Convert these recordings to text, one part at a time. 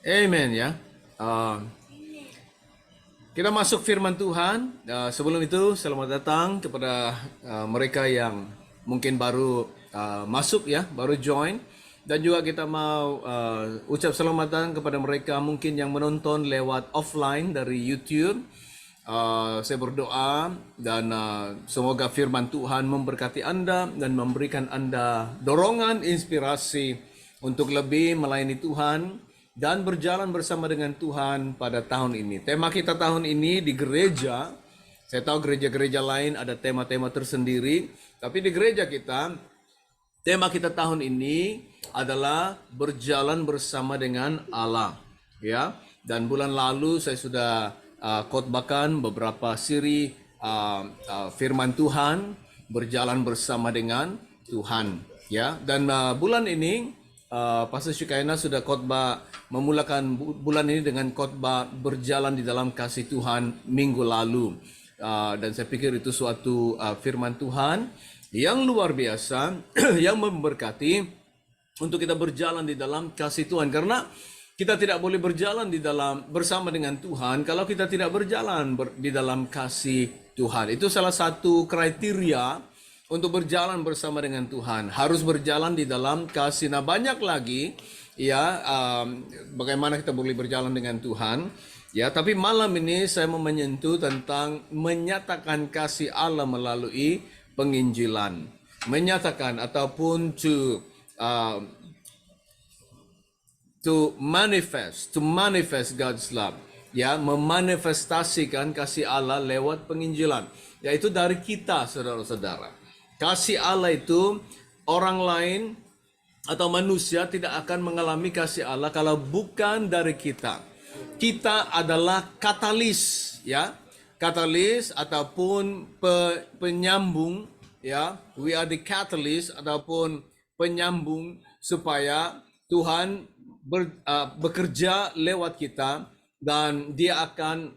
Amen ya. Uh, kita masuk firman Tuhan. Sebelum itu, selamat datang kepada mereka yang mungkin baru masuk ya, baru join. Dan juga kita mau ucap selamat datang kepada mereka mungkin yang menonton lewat offline dari YouTube. Saya berdoa dan semoga firman Tuhan memberkati Anda dan memberikan Anda dorongan, inspirasi untuk lebih melayani Tuhan dan berjalan bersama dengan Tuhan pada tahun ini. Tema kita tahun ini di gereja, saya tahu gereja-gereja lain ada tema-tema tersendiri, tapi di gereja kita, tema kita tahun ini adalah berjalan bersama dengan Allah. Ya, dan bulan lalu saya sudah khotbahkan beberapa siri firman Tuhan, berjalan bersama dengan Tuhan. Ya, dan bulan ini Pastor Syukaina sudah khotbah memulakan bulan ini dengan khotbah berjalan di dalam kasih Tuhan minggu lalu. Dan saya pikir itu suatu firman Tuhan yang luar biasa yang memberkati untuk kita berjalan di dalam kasih Tuhan, karena kita tidak boleh berjalan di dalam bersama dengan Tuhan kalau kita tidak berjalan di dalam kasih Tuhan. Itu salah satu kriteria untuk berjalan bersama dengan Tuhan, harus berjalan di dalam kasih. Nah, banyak lagi ya bagaimana kita boleh berjalan dengan Tuhan. Ya, tapi malam ini saya mau menyentuh tentang menyatakan kasih Allah melalui penginjilan. Menyatakan ataupun uh, to manifest God's love. Ya, memanifestasikan kasih Allah lewat penginjilan. Yaitu dari kita, saudara-saudara. Kasih Allah itu orang lain atau manusia tidak akan mengalami kasih Allah kalau bukan dari kita. Kita adalah katalis, ya. Katalis ataupun penyambung, ya. We are the catalyst ataupun penyambung supaya Tuhan bekerja lewat kita dan dia akan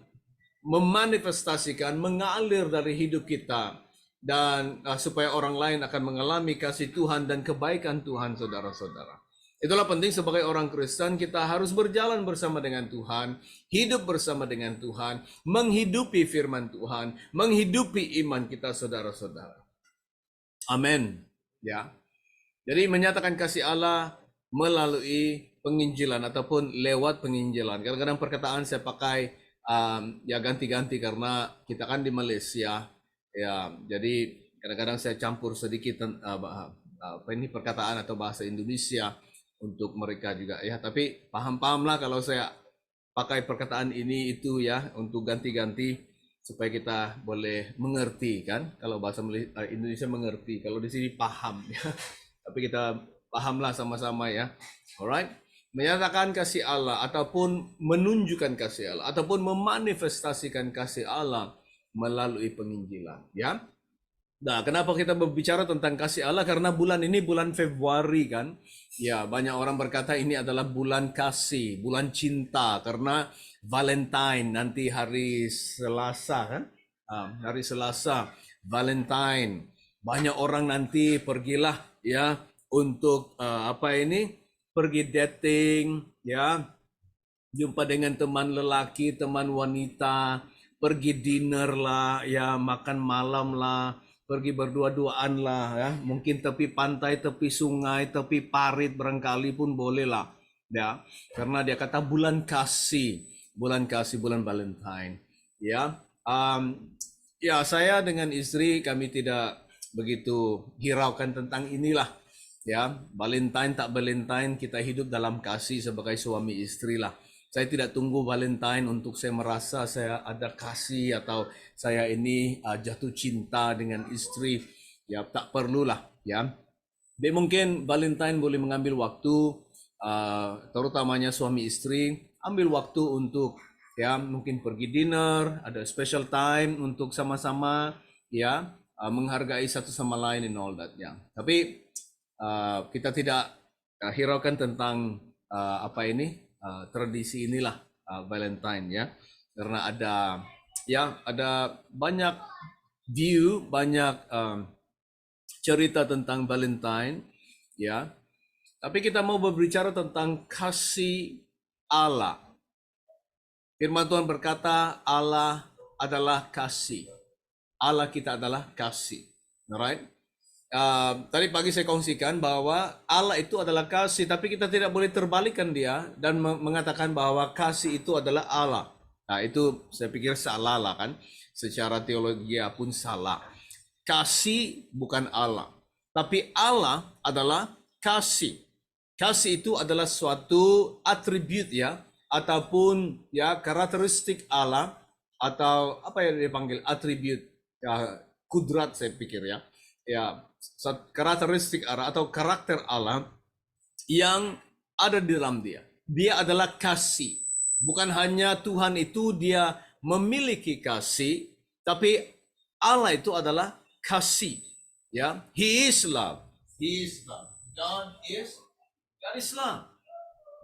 memanifestasikan, mengalir dari hidup kita dan supaya orang lain akan mengalami kasih Tuhan dan kebaikan Tuhan, saudara-saudara. Itulah penting sebagai orang Kristen, kita harus berjalan bersama dengan Tuhan, hidup bersama dengan Tuhan, menghidupi firman Tuhan, menghidupi iman kita, saudara-saudara. Amin. Ya. Jadi menyatakan kasih Allah melalui penginjilan ataupun lewat penginjilan. Kadang-kadang perkataan saya pakai ya ganti-ganti karena kita kan di Malaysia ya. Jadi kadang-kadang saya campur sedikit apa ini perkataan atau bahasa Indonesia untuk mereka juga ya. Tapi paham-pahamlah kalau saya pakai perkataan ini itu ya untuk ganti-ganti supaya kita boleh mengerti kan. Kalau bahasa Indonesia mengerti, kalau di sini paham ya. Tapi kita pahamlah sama-sama ya. Alright. Menyatakan kasih Allah ataupun menunjukkan kasih Allah ataupun memanifestasikan kasih Allah melalui penginjilan ya. Nah, kenapa kita berbicara tentang kasih Allah? Karena bulan ini bulan Februari kan. Ya, banyak orang berkata ini adalah bulan kasih, bulan cinta karena Valentine nanti hari Selasa kan? Hari Selasa, Valentine. Banyak orang nanti pergilah ya untuk apa ini? Pergi dating ya, jumpa dengan teman lelaki, teman wanita, pergi dinner lah, ya makan malam lah, pergi berdua-duaan lah, ya mungkin tepi pantai, tepi sungai, tepi parit barangkali pun boleh lah, ya karena dia kata bulan kasih, bulan Valentine, ya. Ya saya dengan istri kami tidak begitu hiraukan tentang inilah, ya Valentine tak Valentine kita hidup dalam kasih sebagai suami istri lah. Saya tidak tunggu Valentine untuk saya merasa saya ada kasih atau saya ini jatuh cinta dengan istri. Ya tak perlulah ya. Jadi mungkin Valentine boleh mengambil waktu, terutamanya suami istri, ambil waktu untuk ya mungkin pergi dinner, ada special time untuk sama-sama ya menghargai satu sama lain and all that ya. Tapi kita tidak hiraukan tentang apa ini tradisi inilah Valentine ya, karena ada banyak view, banyak cerita tentang Valentine ya. Tapi kita mau berbicara tentang kasih Allah. Firman Tuhan berkata, Allah adalah kasih. Allah kita adalah kasih. Alright? Tadi pagi saya kongsikan bahwa Allah itu adalah kasih, tapi kita tidak boleh terbalikkan dia dan mengatakan bahwa kasih itu adalah Allah. Nah, itu saya pikir salah lah kan. Secara teologi pun salah. Kasih bukan Allah, tapi Allah adalah kasih. Kasih itu adalah suatu atribut ya, ataupun ya karakteristik Allah, atau apa yang dipanggil atribut ya, kudrat saya pikir ya, karakteristik Allah atau karakter Allah yang ada di dalam dia. Dia adalah kasih. Bukan hanya Tuhan itu dia memiliki kasih, tapi Allah itu adalah kasih. Ya, He is love. He is love. God is love.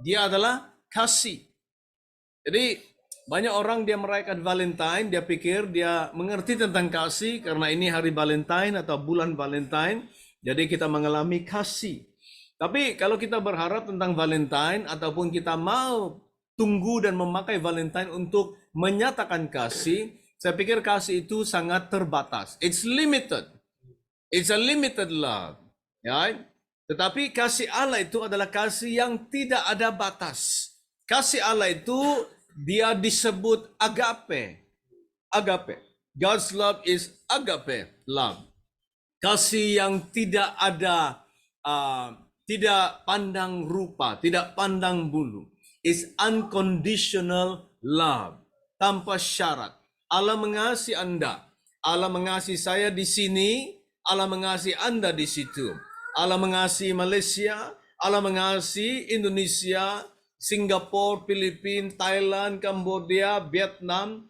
Dia adalah kasih. Jadi banyak orang dia merayakan Valentine, dia pikir dia mengerti tentang kasih karena ini hari Valentine atau bulan Valentine, jadi kita mengalami kasih. Tapi kalau kita berharap tentang Valentine ataupun kita mau tunggu dan memakai Valentine untuk menyatakan kasih, saya pikir kasih itu sangat terbatas. It's limited. It's a limited love. Ya. Tetapi kasih Allah itu adalah kasih yang tidak ada batas. Kasih Allah itu dia disebut agape. Agape. God's love is agape love. Kasih yang tidak ada, tidak pandang rupa, tidak pandang bulu. Is unconditional love. Tanpa syarat. Allah mengasihi Anda. Allah mengasihi saya di sini. Allah mengasihi Anda di situ. Allah mengasihi Malaysia. Allah mengasihi Indonesia, Singapura, Filipina, Thailand, Kambodia, Vietnam,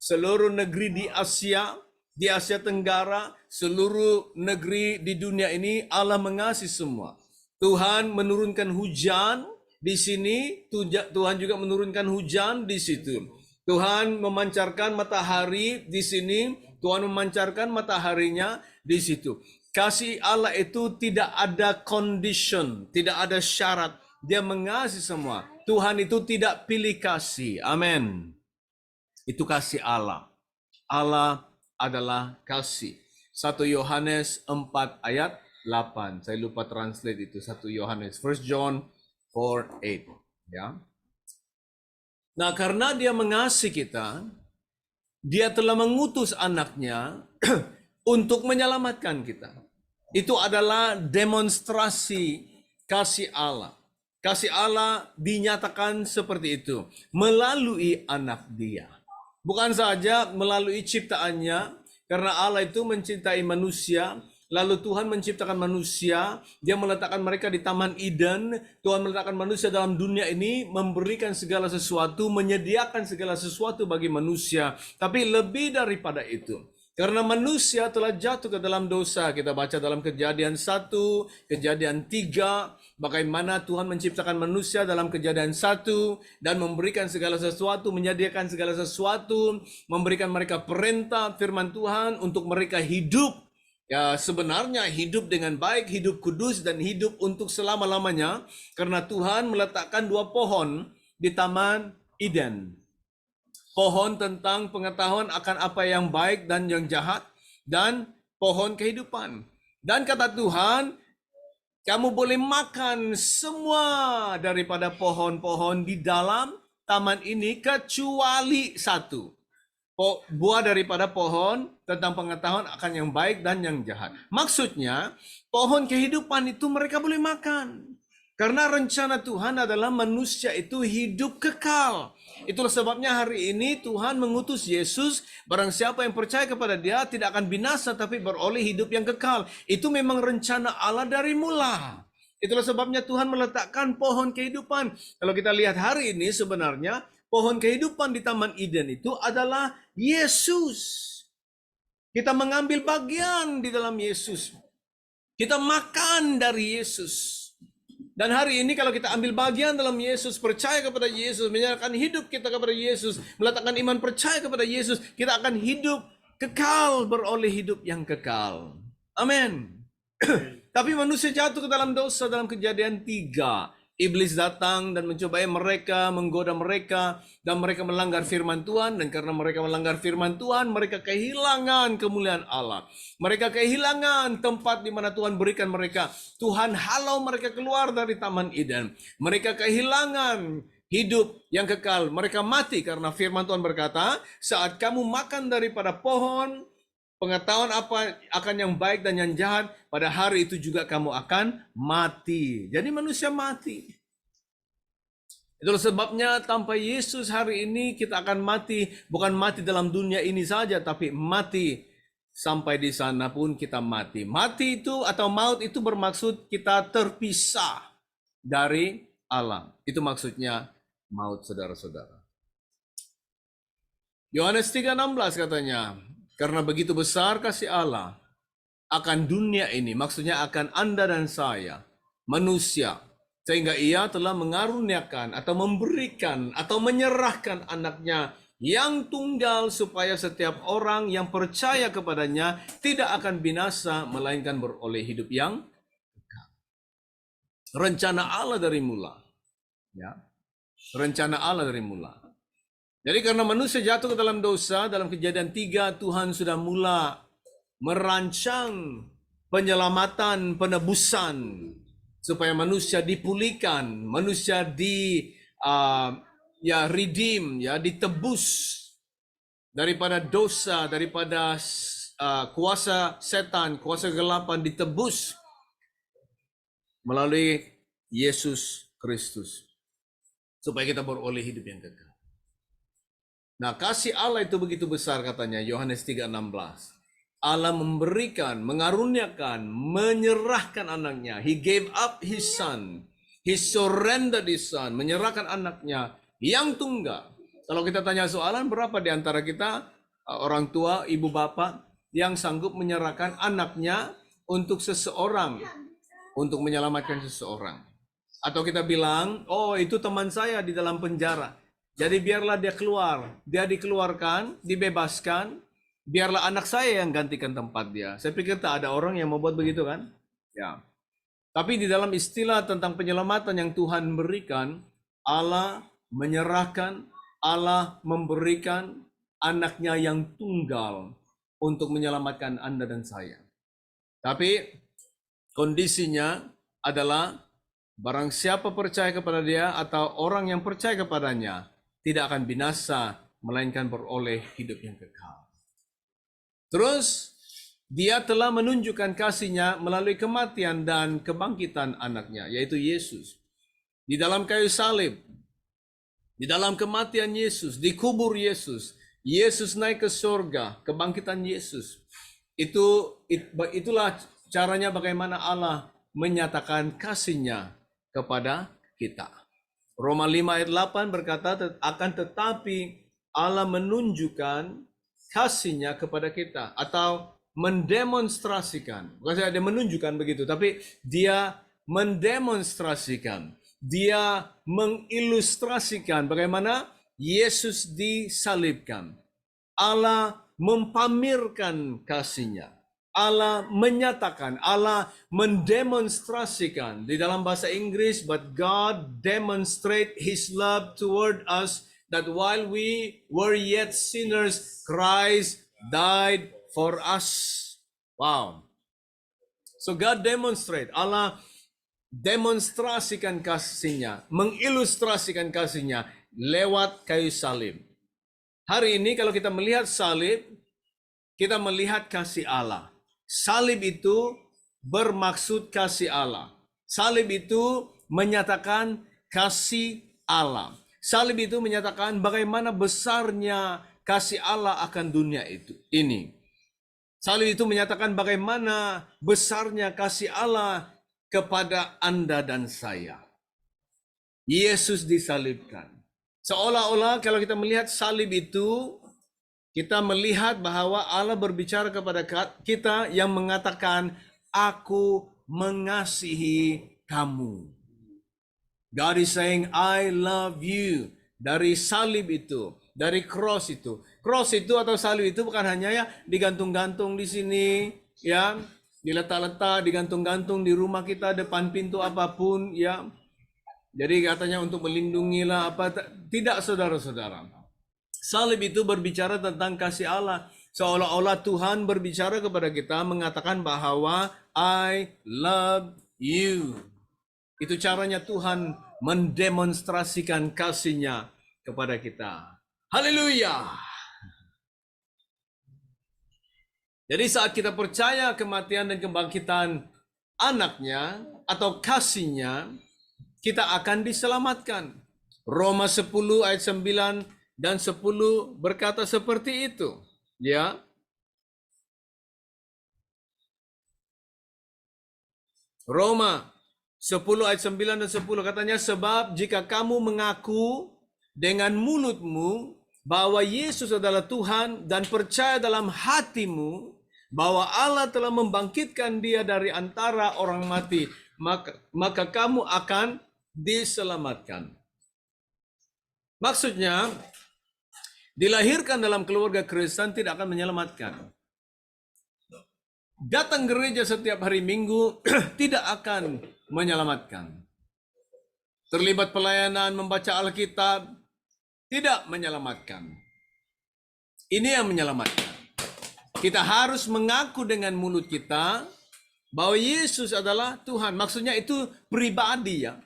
seluruh negeri di Asia Tenggara, seluruh negeri di dunia ini Allah mengasihi semua. Tuhan menurunkan hujan di sini, Tuhan juga menurunkan hujan di situ. Tuhan memancarkan matahari di sini, Tuhan memancarkan mataharinya di situ. Kasih Allah itu tidak ada condition, tidak ada syarat. Dia mengasihi semua. Tuhan itu tidak pilih kasih. Amin. Itu kasih Allah. Allah adalah kasih. 1 Yohanes 4 ayat 8. Saya lupa translate itu. 1 Yohanes. 1 John 4:8. Ya. Nah, karena dia mengasihi kita, dia telah mengutus anaknya untuk menyelamatkan kita. Itu adalah demonstrasi kasih Allah. Kasih Allah dinyatakan seperti itu melalui anak dia. Bukan saja melalui ciptaannya, karena Allah itu mencintai manusia, lalu Tuhan menciptakan manusia, dia meletakkan mereka di Taman Eden, Tuhan meletakkan manusia dalam dunia ini, memberikan segala sesuatu, menyediakan segala sesuatu bagi manusia. Tapi lebih daripada itu, karena manusia telah jatuh ke dalam dosa. Kita baca dalam Kejadian 1, Kejadian 3, bagaimana Tuhan menciptakan manusia dalam Kejadian 1 dan memberikan segala sesuatu, menyediakan segala sesuatu, memberikan mereka perintah firman Tuhan untuk mereka hidup. Ya, sebenarnya hidup dengan baik, hidup kudus, dan hidup untuk selama-lamanya. Karena Tuhan meletakkan 2 pohon di Taman Eden. Pohon tentang pengetahuan akan apa yang baik dan yang jahat, dan pohon kehidupan. Dan kata Tuhan, kamu boleh makan semua daripada pohon-pohon di dalam taman ini kecuali satu. Buah daripada pohon tentang pengetahuan akan yang baik dan yang jahat. Maksudnya, pohon kehidupan itu mereka boleh makan. Karena rencana Tuhan adalah manusia itu hidup kekal. Itulah sebabnya hari ini Tuhan mengutus Yesus. Barang siapa yang percaya kepada dia tidak akan binasa tapi beroleh hidup yang kekal. Itu memang rencana Allah dari mula. Itulah sebabnya Tuhan meletakkan pohon kehidupan. Kalau kita lihat hari ini sebenarnya pohon kehidupan di Taman Eden itu adalah Yesus. Kita mengambil bagian di dalam Yesus. Kita makan dari Yesus. Dan hari ini kalau kita ambil bagian dalam Yesus, percaya kepada Yesus, menyerahkan hidup kita kepada Yesus, meletakkan iman percaya kepada Yesus, kita akan hidup kekal, beroleh hidup yang kekal. Amin. Tapi manusia jatuh ke dalam dosa dalam Kejadian 3. Iblis datang dan mencobai mereka, menggoda mereka, dan mereka melanggar firman Tuhan. Dan karena mereka melanggar firman Tuhan, mereka kehilangan kemuliaan Allah. Mereka kehilangan tempat di mana Tuhan berikan mereka. Tuhan halau mereka keluar dari Taman Eden. Mereka kehilangan hidup yang kekal. Mereka mati karena firman Tuhan berkata, saat kamu makan daripada pohon pengetahuan apa akan yang baik dan yang jahat, pada hari itu juga kamu akan mati. Jadi manusia mati. Itulah sebabnya tanpa Yesus hari ini kita akan mati. Bukan mati dalam dunia ini saja, tapi mati sampai di sana pun kita mati. Mati itu atau maut itu bermaksud kita terpisah dari Allah. Itu maksudnya maut, saudara-saudara. Yohanes 3:16 katanya, karena begitu besar kasih Allah akan dunia ini, maksudnya akan Anda dan saya, manusia, sehingga ia telah mengaruniakan atau memberikan atau menyerahkan anaknya yang tunggal supaya setiap orang yang percaya kepadanya tidak akan binasa, melainkan beroleh hidup yang kekal. Rencana Allah dari mula. Ya. Rencana Allah dari mula. Jadi karena manusia jatuh ke dalam dosa, dalam Kejadian 3 Tuhan sudah mula merancang penyelamatan, penebusan supaya manusia dipulihkan, manusia redeem, ditebus daripada dosa, daripada kuasa setan, kuasa kegelapan, ditebus melalui Yesus Kristus supaya kita beroleh hidup yang kekal. Nah, kasih Allah itu begitu besar katanya, Yohanes 3:16. Allah memberikan, mengaruniakan, menyerahkan anaknya. He gave up his son. He surrendered his son. Menyerahkan anaknya yang tunggal. Kalau kita tanya soalan, berapa di antara kita, orang tua, ibu bapak, yang sanggup menyerahkan anaknya untuk seseorang, untuk menyelamatkan seseorang? Atau kita bilang, oh itu teman saya di dalam penjara. Jadi biarlah dia keluar, dia dikeluarkan, dibebaskan, biarlah anak saya yang gantikan tempat dia. Saya pikir tak ada orang yang mau buat begitu kan? Ya. Tapi di dalam istilah tentang penyelamatan yang Tuhan berikan, Allah menyerahkan, Allah memberikan anaknya yang tunggal untuk menyelamatkan Anda dan saya. Tapi kondisinya adalah barang siapa percaya kepada dia atau orang yang percaya kepadanya tidak akan binasa, melainkan beroleh hidup yang kekal. Terus, dia telah menunjukkan kasihnya melalui kematian dan kebangkitan anaknya, yaitu Yesus. Di dalam kayu salib, di dalam kematian Yesus, dikubur Yesus, Yesus naik ke surga, kebangkitan Yesus. Itulah caranya bagaimana Allah menyatakan kasihnya kepada kita. Roma 5 ayat 8 berkata, akan tetapi Allah menunjukkan kasihnya kepada kita atau mendemonstrasikan. Bukan saja dia menunjukkan begitu, tapi dia mendemonstrasikan. Dia mengilustrasikan bagaimana Yesus disalibkan. Allah mempamerkan kasihnya. Allah menyatakan, Allah mendemonstrasikan. Di dalam bahasa Inggris, but God demonstrate His love toward us, that while we were yet sinners, Christ died for us. Wow. So God demonstrate, Allah demonstrasikan kasihnya, mengilustrasikan kasihnya lewat kayu salib. Hari ini kalau kita melihat salib, kita melihat kasih Allah. Salib itu bermaksud kasih Allah. Salib itu menyatakan kasih Allah. Salib itu menyatakan bagaimana besarnya kasih Allah akan dunia ini. Salib itu menyatakan bagaimana besarnya kasih Allah kepada Anda dan saya. Yesus disalibkan. Seolah-olah kalau kita melihat salib itu, kita melihat bahwa Allah berbicara kepada kita yang mengatakan, aku mengasihi kamu. God is saying, I love you. Dari salib itu, dari cross itu. Cross itu atau salib itu bukan hanya ya digantung-gantung di sini, ya, diletak-letak, digantung-gantung di rumah kita, depan pintu apapun, ya. Jadi katanya untuk melindungilah apa, tidak saudara-saudara. Salib itu berbicara tentang kasih Allah. Seolah-olah Tuhan berbicara kepada kita mengatakan bahwa I love you. Itu caranya Tuhan mendemonstrasikan kasih-Nya kepada kita. Haleluya. Jadi saat kita percaya kematian dan kebangkitan anaknya atau kasih-Nya, kita akan diselamatkan. Roma 10 ayat 9 dan 10 berkata seperti itu. Ya. Roma 10 ayat 9 dan 10 katanya, sebab jika kamu mengaku dengan mulutmu bahwa Yesus adalah Tuhan dan percaya dalam hatimu bahwa Allah telah membangkitkan Dia dari antara orang mati, maka kamu akan diselamatkan. Maksudnya, dilahirkan dalam keluarga Kristen tidak akan menyelamatkan. Datang gereja setiap hari Minggu tidak akan menyelamatkan. Terlibat pelayanan membaca Alkitab tidak menyelamatkan. Ini yang menyelamatkan. Kita harus mengaku dengan mulut kita bahwa Yesus adalah Tuhan. Maksudnya itu pribadi ya.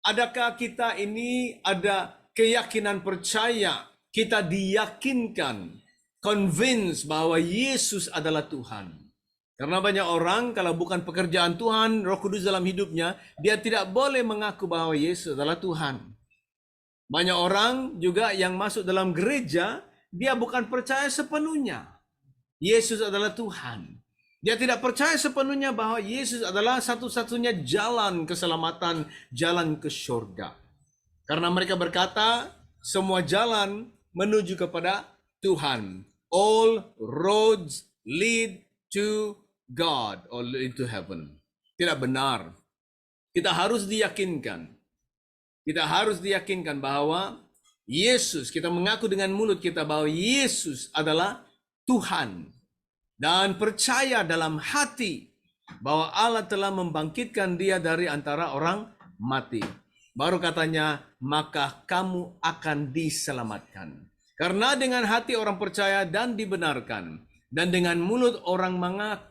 Adakah kita ini ada keyakinan percaya, kita diyakinkan, convince bahwa Yesus adalah Tuhan. Karena banyak orang kalau bukan pekerjaan Tuhan, Roh Kudus dalam hidupnya, dia tidak boleh mengaku bahwa Yesus adalah Tuhan. Banyak orang juga yang masuk dalam gereja, dia bukan percaya sepenuhnya Yesus adalah Tuhan. Dia tidak percaya sepenuhnya bahwa Yesus adalah satu-satunya jalan keselamatan, jalan ke surga. Karena mereka berkata, semua jalan menuju kepada Tuhan. All roads lead to God or lead to heaven. Tidak benar. Kita harus diyakinkan. Kita harus diyakinkan bahwa Yesus, kita mengaku dengan mulut kita bahwa Yesus adalah Tuhan. Dan percaya dalam hati bahwa Allah telah membangkitkan Dia dari antara orang mati. Baru katanya, maka kamu akan diselamatkan. Karena dengan hati orang percaya dan dibenarkan. Dan dengan mulut orang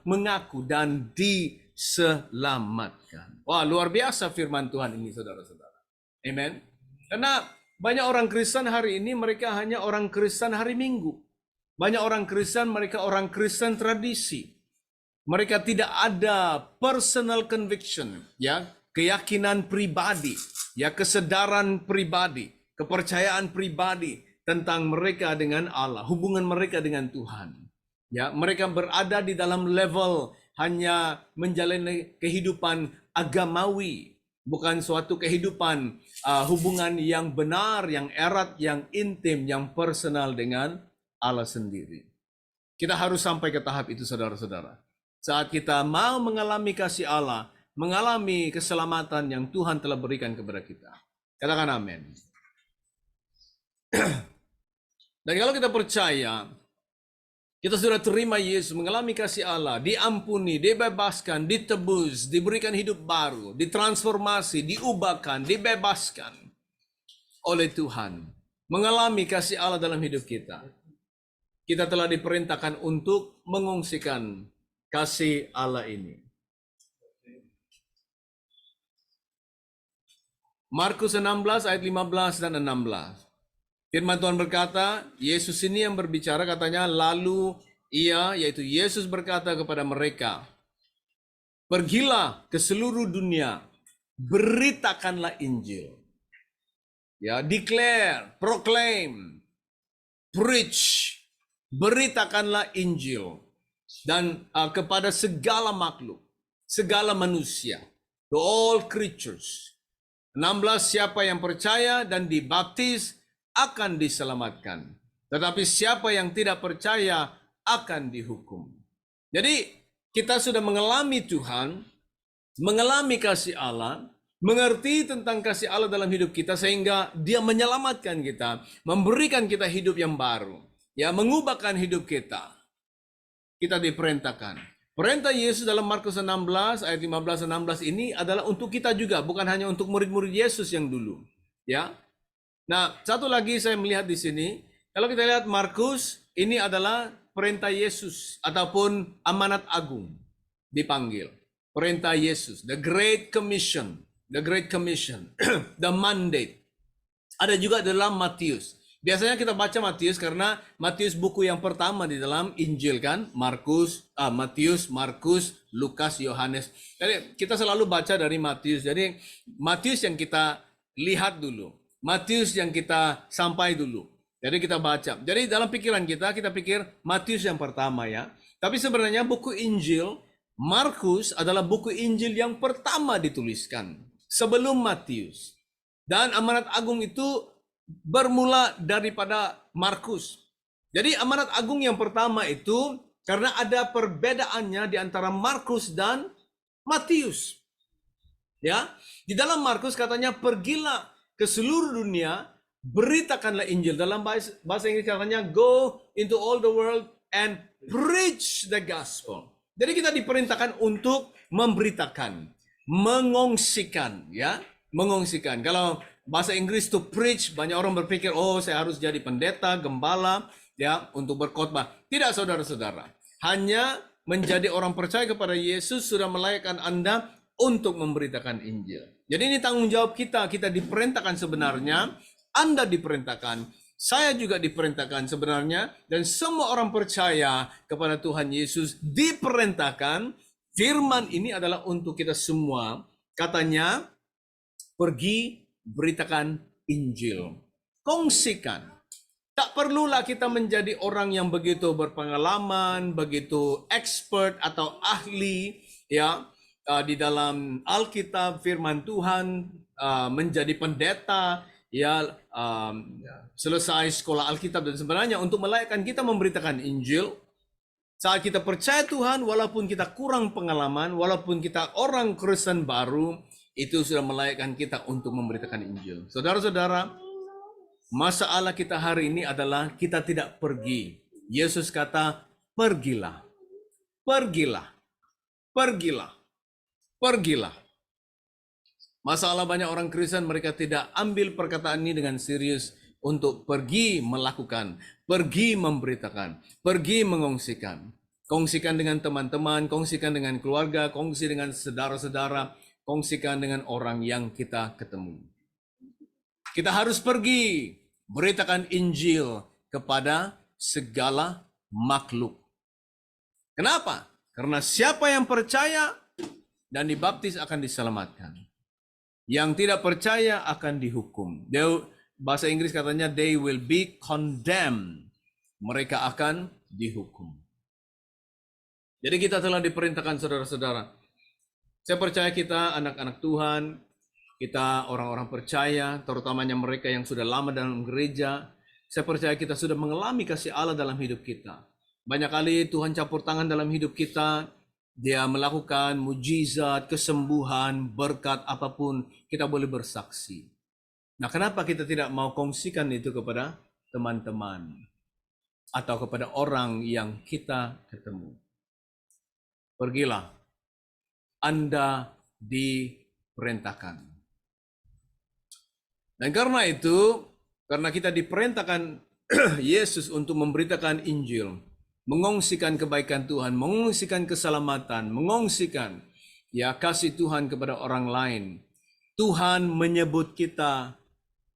mengaku dan diselamatkan. Wah, luar biasa firman Tuhan ini, saudara-saudara. Amen. Karena banyak orang Kristen hari ini, mereka hanya orang Kristen hari Minggu. Banyak orang Kristen, mereka orang Kristen tradisi. Mereka tidak ada personal conviction, ya, keyakinan pribadi, ya, kesedaran pribadi, kepercayaan pribadi tentang mereka dengan Allah, hubungan mereka dengan Tuhan. Ya, mereka berada di dalam level hanya menjalani kehidupan agamawi, bukan suatu kehidupan hubungan yang benar, yang erat, yang intim, yang personal dengan Allah sendiri. Kita harus sampai ke tahap itu, saudara-saudara. Saat kita mau mengalami kasih Allah, mengalami keselamatan yang Tuhan telah berikan kepada kita. Katakan amin. Dan kalau kita percaya, kita sudah terima Yesus, mengalami kasih Allah, diampuni, dibebaskan, ditebus, diberikan hidup baru, ditransformasi, diubahkan, dibebaskan oleh Tuhan. Mengalami kasih Allah dalam hidup kita. Kita telah diperintahkan untuk mengungsikan kasih Allah ini. Markus 16 ayat 15 dan 16. Firman Tuhan berkata, Yesus ini yang berbicara, katanya, lalu ia, yaitu Yesus berkata kepada mereka, pergilah ke seluruh dunia, beritakanlah Injil. Ya, declare, proclaim, preach, beritakanlah Injil. Dan kepada segala makhluk, segala manusia, to all creatures. 16, siapa yang percaya dan dibaptis akan diselamatkan. Tetapi siapa yang tidak percaya akan dihukum. Jadi kita sudah mengalami Tuhan, mengalami kasih Allah, mengerti tentang kasih Allah dalam hidup kita sehingga Dia menyelamatkan kita, memberikan kita hidup yang baru, ya, mengubahkan hidup kita. Kita diperintahkan Perintah Yesus dalam Markus 16 ayat 15-16 ini adalah untuk kita juga, bukan hanya untuk murid-murid Yesus yang dulu. Ya. Nah, satu lagi saya melihat di sini, kalau kita lihat Markus, ini adalah perintah Yesus ataupun amanat agung dipanggil. Perintah Yesus, the Great Commission, the mandate. Ada juga dalam Matius. Biasanya kita baca Matius karena Matius buku yang pertama di dalam Injil kan, Matius, Markus, Lukas, Yohanes. Jadi kita selalu baca dari Matius. Jadi Matius yang kita lihat dulu, Matius yang kita sampai dulu. Jadi kita baca. Jadi dalam pikiran kita pikir Matius yang pertama ya. Tapi sebenarnya buku Injil Markus adalah buku Injil yang pertama dituliskan sebelum Matius. Dan amanat agung itu bermula daripada Markus. Jadi amanat agung yang pertama itu karena ada perbedaannya di antara Markus dan Matius. Ya, di dalam Markus katanya pergilah ke seluruh dunia, beritakanlah Injil. Dalam bahasa Inggris katanya go into all the world and preach the gospel. Jadi kita diperintahkan untuk memberitakan, mengongsikan, ya, mengongsikan. Kalau bahasa Inggris to preach, banyak orang berpikir, oh saya harus jadi pendeta, gembala, ya, untuk berkhotbah. Tidak, saudara-saudara. Hanya menjadi orang percaya kepada Yesus sudah melayakkan Anda untuk memberitakan Injil. Jadi ini tanggung jawab kita. Kita diperintahkan sebenarnya, Anda diperintahkan, saya juga diperintahkan sebenarnya, dan semua orang percaya kepada Tuhan Yesus diperintahkan. Firman ini adalah untuk kita semua. Katanya, pergi beritakan Injil. Kongsikan. Tak perlulah kita menjadi orang yang begitu berpengalaman, begitu expert atau ahli ya di dalam Alkitab, firman Tuhan, menjadi pendeta, ya selesai sekolah Alkitab dan sebenarnya untuk melayakkan kita memberitakan Injil. Saat kita percaya Tuhan, walaupun kita kurang pengalaman, walaupun kita orang Kristen baru, itu sudah melayakkan kita untuk memberitakan Injil. Saudara-saudara, masalah kita hari ini adalah kita tidak pergi. Yesus kata, pergilah, pergilah, pergilah, pergilah. Masalah banyak orang Kristen, mereka tidak ambil perkataan ini dengan serius untuk pergi melakukan, pergi memberitakan, pergi mengongsikan. Kongsikan dengan teman-teman, kongsikan dengan keluarga, kongsi dengan saudara-saudara, kongsikan dengan orang yang kita ketemu. Kita harus pergi beritakan Injil kepada segala makhluk. Kenapa? Karena siapa yang percaya dan dibaptis akan diselamatkan. Yang tidak percaya akan dihukum. Bahasa Inggris katanya they will be condemned. Mereka akan dihukum. Jadi kita telah diperintahkan saudara-saudara. Saya percaya kita anak-anak Tuhan, kita orang-orang percaya, terutamanya mereka yang sudah lama dalam gereja. Saya percaya kita sudah mengalami kasih Allah dalam hidup kita. Banyak kali Tuhan campur tangan dalam hidup kita. Dia melakukan mujizat, kesembuhan, berkat apapun. Kita boleh bersaksi. Nah, kenapa kita tidak mau kongsikan itu kepada teman-teman atau kepada orang yang kita ketemu? Pergilah. Anda diperintahkan. Dan karena itu, karena kita diperintahkan Yesus untuk memberitakan Injil, mengongsikan kebaikan Tuhan, mengongsikan keselamatan, mengongsikan ya kasih Tuhan kepada orang lain. Tuhan menyebut kita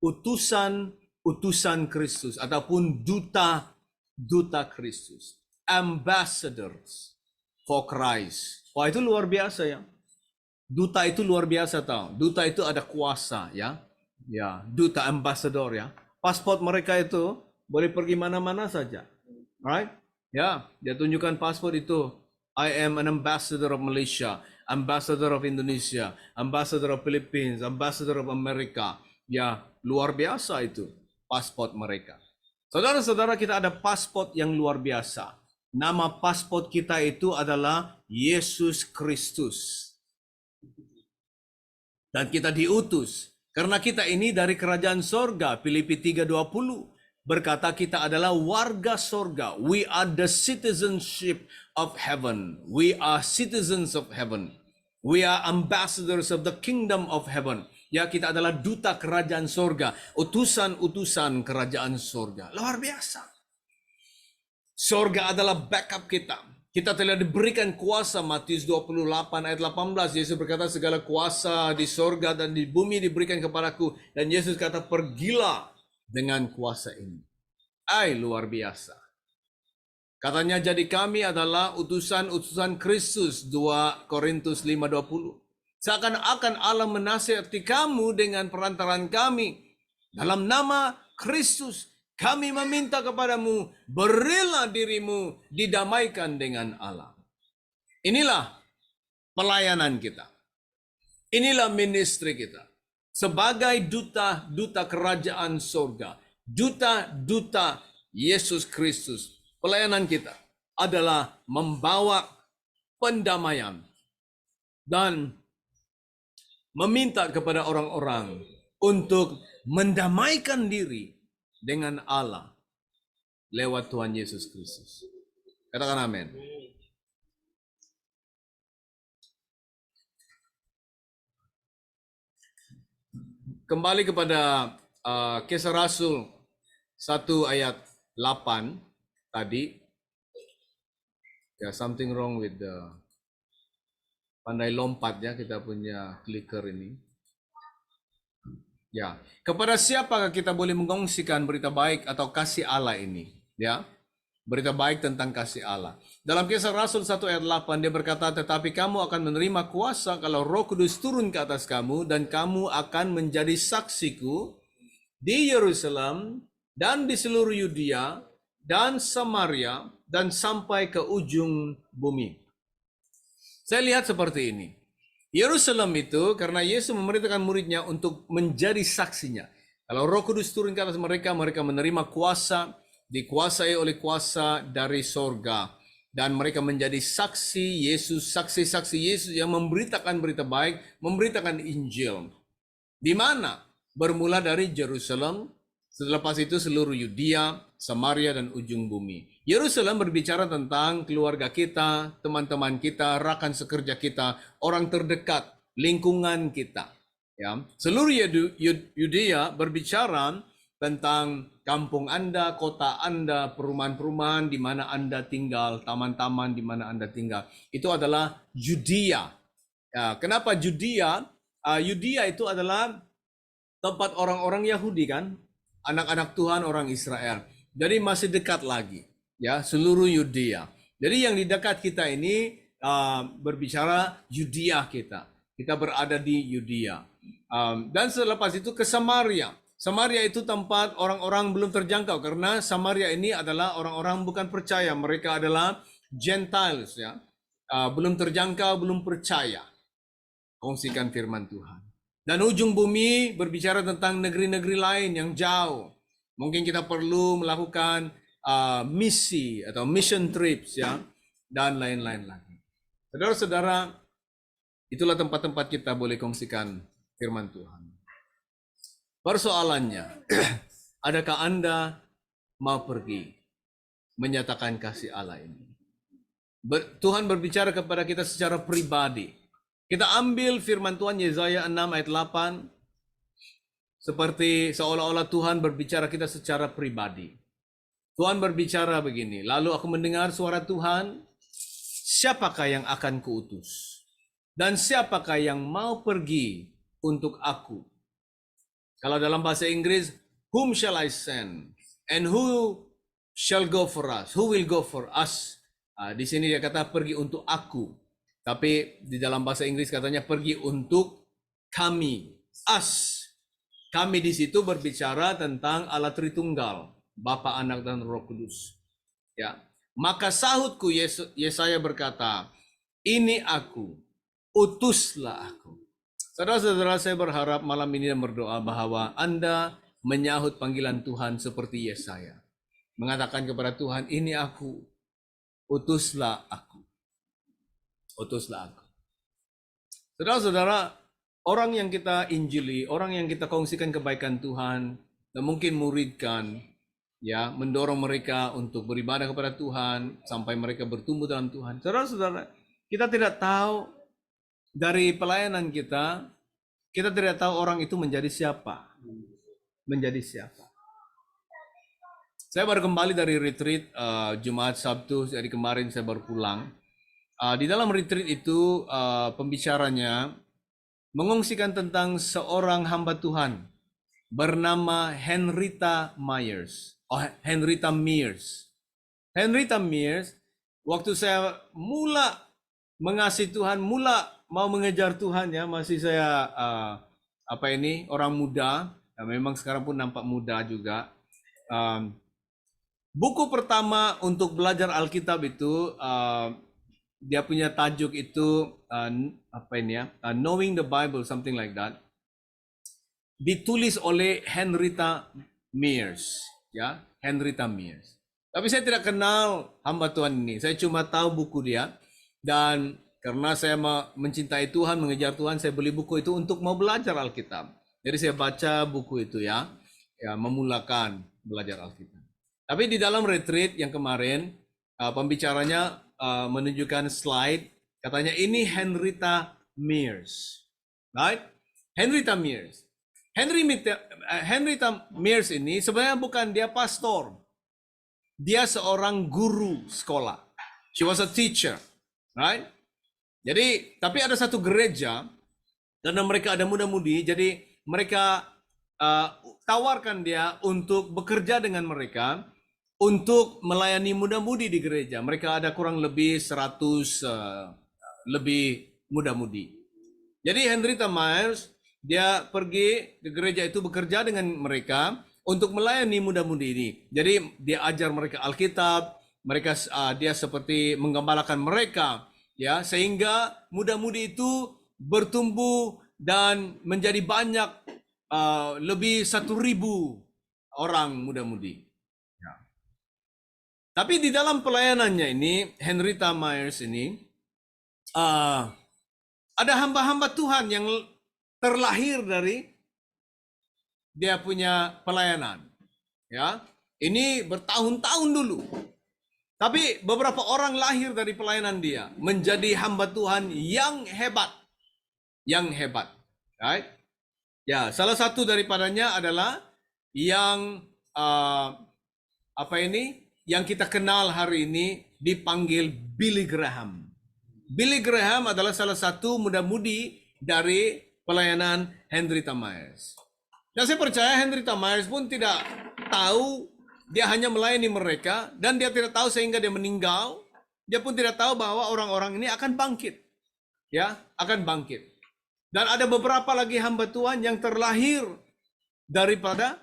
utusan Kristus ataupun duta Kristus, ambassadors for Christ. Wah, itu luar biasa ya. Duta itu luar biasa tahu. Duta itu ada kuasa ya. Ya, duta ambassador ya. Paspor mereka itu boleh pergi mana-mana saja. Right? Ya, dia tunjukkan paspor itu. I am an ambassador of Malaysia, ambassador of Indonesia, ambassador of Philippines, ambassador of America. Ya, luar biasa itu paspor mereka. Saudara-saudara, kita ada paspor yang luar biasa. Nama paspor kita itu adalah Yesus Kristus. Dan kita diutus. Karena kita ini dari kerajaan sorga, Filipi 3:20. berkata kita adalah warga sorga. We are the citizenship of heaven. We are citizens of heaven. We are ambassadors of the kingdom of heaven. Ya, kita adalah duta kerajaan sorga. Utusan-utusan kerajaan sorga. Luar biasa. Sorga adalah backup kita. Kita telah diberikan kuasa, Matius 28 ayat 18. Yesus berkata, segala kuasa di sorga dan di bumi diberikan kepadaku. Dan Yesus kata, pergilah dengan kuasa ini. Luar biasa. Katanya, jadi kami adalah utusan-utusan Kristus, 2 Korintus 5:20. Seakan-akan Allah menasihati kamu dengan perantaran kami. Dalam nama Kristus, kami meminta kepadamu, berilah dirimu didamaikan dengan Allah. Inilah pelayanan kita. Inilah ministry kita. Sebagai duta-duta kerajaan sorga. Duta-duta Yesus Kristus. Pelayanan kita adalah membawa pendamaian. Dan meminta kepada orang-orang untuk mendamaikan diri dengan Allah lewat Tuhan Yesus Kristus. Katakan amin. Kembali kepada Kisah Rasul 1 ayat 8 tadi. Ya, something wrong with the pandai lompat ya, kita punya clicker ini. Ya, kepada siapakah kita boleh mengongsikan berita baik atau kasih Allah ini? Ya, berita baik tentang kasih Allah. Dalam Kisah Rasul 1 ayat 8 dia berkata, tetapi kamu akan menerima kuasa kalau Roh Kudus turun ke atas kamu dan kamu akan menjadi saksiku di Yerusalem dan di seluruh Yudea dan Samaria dan sampai ke ujung bumi. Saya lihat seperti ini. Yerusalem itu karena Yesus memerintahkan muridnya untuk menjadi saksinya. Kalau Roh Kudus turun ke atas mereka, mereka menerima kuasa, dikuasai oleh kuasa dari sorga. Dan mereka menjadi saksi Yesus, saksi-saksi Yesus yang memberitakan berita baik, memberitakan Injil. Di mana? Bermula dari Yerusalem, selepas itu seluruh Yudea, Samaria, dan ujung bumi. Yerusalem berbicara tentang keluarga kita, teman-teman kita, rakan sekerja kita, orang terdekat, lingkungan kita. Ya, seluruh Yudea berbicara tentang kampung Anda, kota Anda, perumahan-perumahan di mana Anda tinggal, taman-taman di mana Anda tinggal. Itu adalah Yudea. Ya, kenapa Yudea? Yudea itu adalah tempat orang-orang Yahudi kan, anak-anak Tuhan orang Israel. Jadi masih dekat lagi. Ya, seluruh Yudea. Jadi yang di dekat kita ini berbicara Yudea kita. Kita berada di Yudea. Dan selepas itu ke Samaria. Samaria itu tempat orang-orang belum terjangkau karena Samaria ini adalah orang-orang bukan percaya. Mereka adalah Gentiles ya. Belum terjangkau, belum percaya. Kongsikan firman Tuhan. Dan ujung bumi berbicara tentang negeri-negeri lain yang jauh. Mungkin kita perlu melakukan misi atau mission trips ya, dan lain-lain lagi. Saudara-saudara, itulah tempat-tempat kita boleh kongsikan firman Tuhan. Persoalannya, adakah Anda mau pergi menyatakan kasih Allah ini? Tuhan berbicara kepada kita secara pribadi. Kita ambil firman Tuhan Yesaya 6 ayat 8 seperti seolah-olah Tuhan berbicara kita secara pribadi. Tuhan berbicara begini, lalu aku mendengar suara Tuhan, siapakah yang akan kuutus? Dan siapakah yang mau pergi untuk aku? Kalau dalam bahasa Inggris, whom shall I send? And who shall go for us? Who will go for us? Di sini dia kata pergi untuk aku. Tapi di dalam bahasa Inggris katanya pergi untuk kami. Us. Kami di situ berbicara tentang Allah Tritunggal. Bapa, Anak, dan Roh Kudus. Ya, maka sahutku Yesaya berkata, ini aku, utuslah aku. Saudara-saudara, saya berharap malam ini dan berdoa bahwa Anda menyahut panggilan Tuhan seperti Yesaya. Mengatakan kepada Tuhan, ini aku, utuslah aku. Utuslah aku. Saudara-saudara, orang yang kita injili, orang yang kita kongsikan kebaikan Tuhan, dan mungkin muridkan, ya, mendorong mereka untuk beribadah kepada Tuhan sampai mereka bertumbuh dalam Tuhan. Saudara-saudara, kita tidak tahu dari pelayanan kita tidak tahu orang itu menjadi siapa. Menjadi siapa. Saya baru kembali dari retreat Jumat Sabtu, jadi kemarin saya baru pulang. Di dalam retreat itu pembicaranya mengungsikan tentang seorang hamba Tuhan bernama Henrietta Myers. Henrietta Mears. Henrietta Mears, waktu saya mula mengasihi Tuhan, mula mau mengejar Tuhan ya, masih saya orang muda, memang sekarang pun nampak muda juga. Buku pertama untuk belajar Alkitab itu dia punya tajuk itu Knowing the Bible, something like that. Ditulis oleh Henrietta Mears, ya, Henrietta Mears. Tapi saya tidak kenal hamba Tuhan ini. Saya cuma tahu buku dia, dan karena saya mencintai Tuhan, mengejar Tuhan, saya beli buku itu untuk mau belajar Alkitab. Jadi saya baca buku itu ya memulakan belajar Alkitab. Tapi di dalam retreat yang kemarin, pembicaranya menunjukkan slide, katanya ini Henrietta Mears, right? Henrietta Mears. Henrietta Mears ini sebenarnya bukan dia pastor, dia seorang guru sekolah. She was a teacher, right? Jadi, tapi ada satu gereja, karena mereka ada muda-mudi, jadi mereka tawarkan dia untuk bekerja dengan mereka, untuk melayani muda-mudi di gereja. Mereka ada kurang lebih 100 lebih muda-mudi. Jadi Henrietta Myers, dia pergi ke gereja itu bekerja dengan mereka untuk melayani muda-mudi ini. Jadi dia ajar mereka Alkitab, dia seperti menggembalakan mereka, ya, sehingga muda-mudi itu bertumbuh dan menjadi banyak, lebih 1.000 orang muda-mudi. Tapi di dalam pelayanannya ini, Henrietta Myers ini, ada hamba-hamba Tuhan yang terlahir dari dia punya pelayanan. Ya, ini bertahun-tahun dulu. Tapi beberapa orang lahir dari pelayanan dia menjadi hamba Tuhan yang hebat, right? Ya, salah satu daripadanya adalah yang yang kita kenal hari ini dipanggil Billy Graham. Billy Graham adalah salah satu muda-mudi dari pelayanan Henrietta Myers. Dan saya percaya Henrietta Myers pun tidak tahu, dia hanya melayani mereka, dan dia tidak tahu sehingga dia meninggal. Dia pun tidak tahu bahwa orang-orang ini akan bangkit. Ya, akan bangkit. Dan ada beberapa lagi hamba Tuhan yang terlahir daripada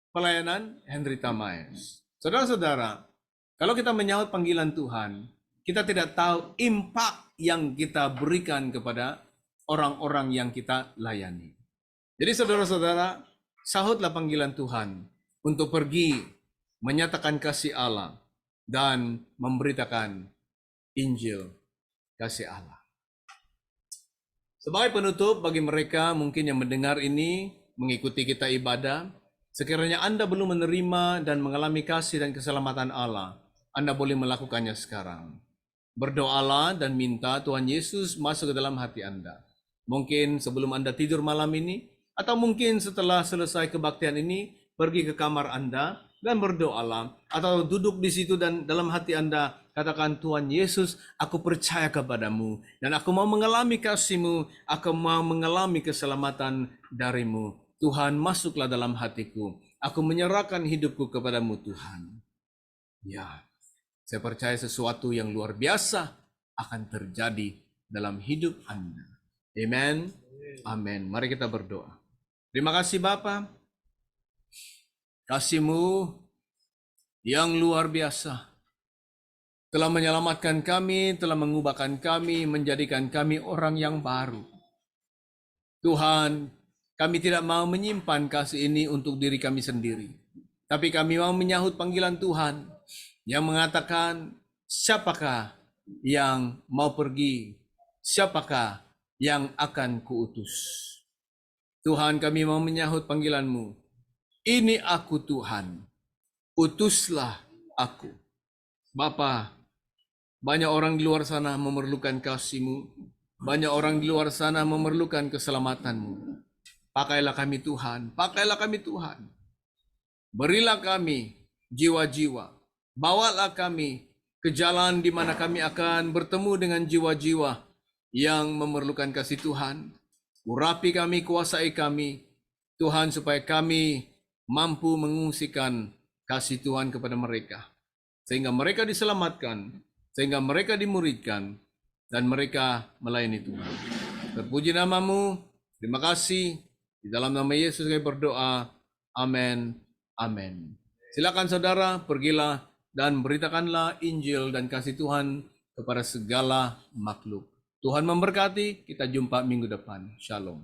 pelayanan Henrietta Myers. Saudara-saudara, kalau kita menyahut panggilan Tuhan, kita tidak tahu impak yang kita berikan kepada orang-orang yang kita layani. Jadi saudara-saudara, sahutlah panggilan Tuhan untuk pergi menyatakan kasih Allah dan memberitakan Injil kasih Allah. Sebagai penutup bagi mereka mungkin yang mendengar ini, mengikuti kita ibadah, sekiranya Anda belum menerima dan mengalami kasih dan keselamatan Allah, Anda boleh melakukannya sekarang. Berdoalah dan minta Tuhan Yesus masuk ke dalam hati Anda. Mungkin sebelum Anda tidur malam ini, atau mungkin setelah selesai kebaktian ini, pergi ke kamar Anda dan berdoalah. Atau duduk di situ dan dalam hati Anda katakan, Tuhan Yesus, aku percaya kepadamu. Dan aku mau mengalami kasih-Mu, aku mau mengalami keselamatan dari-Mu. Tuhan, masuklah dalam hatiku. Aku menyerahkan hidupku kepadamu, Tuhan. Ya, saya percaya sesuatu yang luar biasa akan terjadi dalam hidup Anda. Amen. Amin. Mari kita berdoa. Terima kasih Bapa. Kasih-Mu yang luar biasa telah menyelamatkan kami, telah mengubahkan kami, menjadikan kami orang yang baru. Tuhan, kami tidak mau menyimpan kasih ini untuk diri kami sendiri. Tapi kami mau menyahut panggilan Tuhan yang mengatakan, siapakah yang mau pergi? Siapakah yang akan kuutus? Tuhan, kami mau menyahut panggilan-Mu. Ini aku Tuhan, utuslah aku. Bapa, banyak orang di luar sana memerlukan kasih-Mu. Banyak orang di luar sana memerlukan keselamatan-Mu. Pakailah kami Tuhan, pakailah kami Tuhan. Berilah kami jiwa-jiwa. Bawalah kami ke jalan di mana kami akan bertemu dengan jiwa-jiwa yang memerlukan kasih Tuhan. Urapi kami, kuasai kami, Tuhan, supaya kami mampu mengungsikan kasih Tuhan kepada mereka. Sehingga mereka diselamatkan, sehingga mereka dimuridkan, dan mereka melayani Tuhan. Terpuji nama-Mu, terima kasih. Di dalam nama Yesus kami berdoa. Amin. Amin. Silakan saudara, pergilah dan beritakanlah Injil dan kasih Tuhan kepada segala makhluk. Tuhan memberkati, kita jumpa minggu depan. Shalom.